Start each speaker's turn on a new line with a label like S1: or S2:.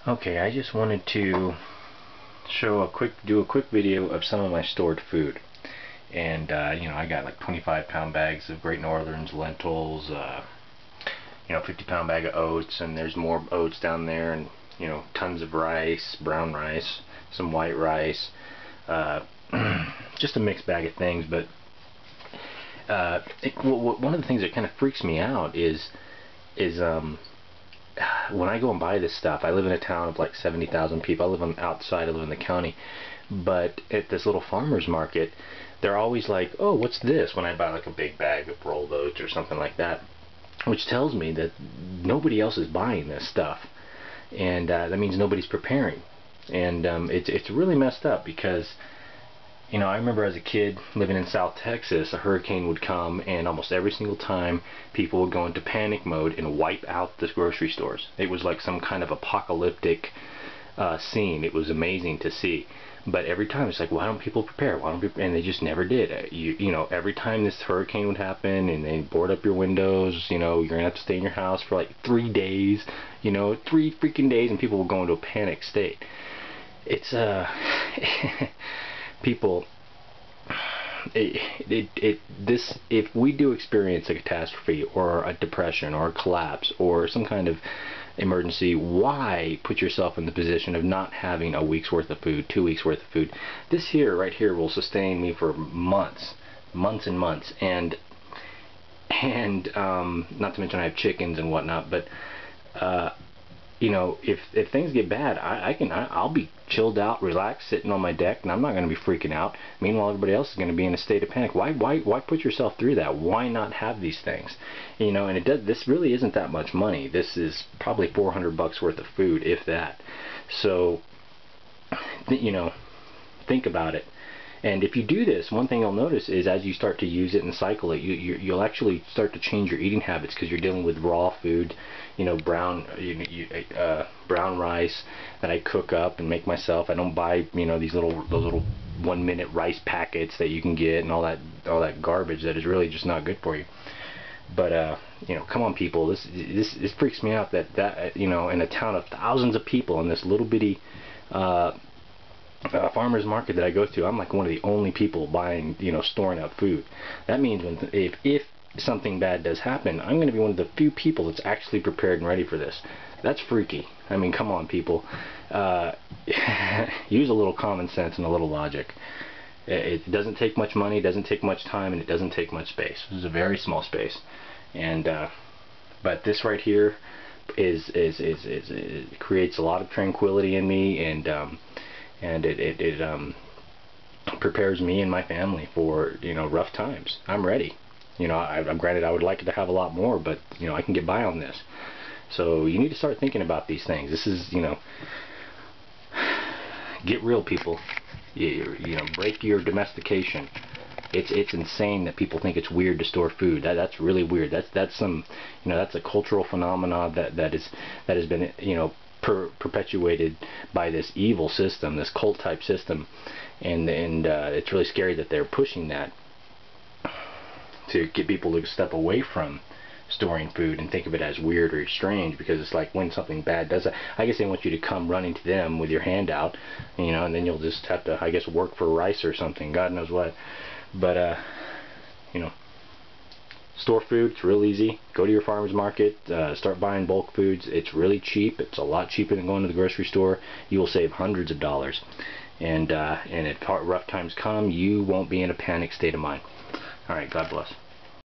S1: Okay, I just wanted to do a quick video of some of my stored food. And you know, I got like 25-pound bags of Great Northerns, lentils, 50-pound bag of oats, and there's more oats down there, and you know, tons of rice, brown rice, some white rice, just a mixed bag of things. But one of the things that kind of freaks me out is when I go and buy this stuff. I live in a town of like 70,000 people. I live on the outside, I live in the county, but at this little farmer's market, they're always like, oh, what's this, when I buy like a big bag of rolled oats or something like that, which tells me that nobody else is buying this stuff, and that means nobody's preparing. And it's really messed up, because you know, I remember as a kid living in South Texas, a hurricane would come, and almost every single time people would go into panic mode and wipe out the grocery stores. It was like some kind of apocalyptic scene. It was amazing to see. But every time it's like, why don't people prepare? Why don't people? And they just never did. You know, every time this hurricane would happen and they board up your windows, you know, you're gonna have to stay in your house for like 3 days. You know, 3 freaking days, and people will go into a panic state. It's people, if we do experience a catastrophe or a depression or a collapse or some kind of emergency, why put yourself in the position of not having a week's worth of food, 2 weeks worth of food? This here, right here, will sustain me for months and months, and not to mention I have chickens and whatnot. But you know, if things get bad, I'll be chilled out, relaxed, sitting on my deck, and I'm not going to be freaking out. Meanwhile, everybody else is going to be in a state of panic. Why put yourself through that? Why not have these things? You know, and this really isn't that much money. This is probably $400 worth of food, if that. So, you know, think about it. And if you do this, one thing you'll notice is as you start to use it and cycle it, you'll actually start to change your eating habits, because you're dealing with raw food. You know, brown rice that I cook up and make myself. I don't buy, you know, those little 1-minute rice packets that you can get, and all that garbage that is really just not good for you. But you know, come on, people, this freaks me out that you know, in a town of thousands of people, in this little bitty farmer's market that I go to, I'm like one of the only people buying, you know, storing up food. That means if something bad does happen, I'm going to be one of the few people that's actually prepared and ready for this. That's freaky. I mean, come on, people. Use a little common sense and a little logic. It doesn't take much money, it doesn't take much time, and it doesn't take much space. This is a very small space. And but this right here it creates a lot of tranquility in me, and it prepares me and my family for, you know, rough times. I'm ready. You know, I'm granted I would like to have a lot more, but you know, I can get by on this. So you need to start thinking about these things. This is, you know, get real, people. You know, break your domestication. It's insane that people think it's weird to store food. That's really weird. That's some, you know, that's a cultural phenomenon that has been, you know, perpetuated by this evil system, this cult type system, and it's really scary that they're pushing that to get people to step away from storing food and think of it as weird or strange, because it's like when something bad does that, I guess they want you to come running to them with your hand out, you know, and then you'll just have to, I guess, work for rice or something, God knows what. But you know, store food. It's real easy. Go to your farmer's market, start buying bulk foods. It's really cheap. It's a lot cheaper than going to the grocery store. You will save hundreds of dollars, and if rough times come, you won't be in a panic state of mind. All right, God bless.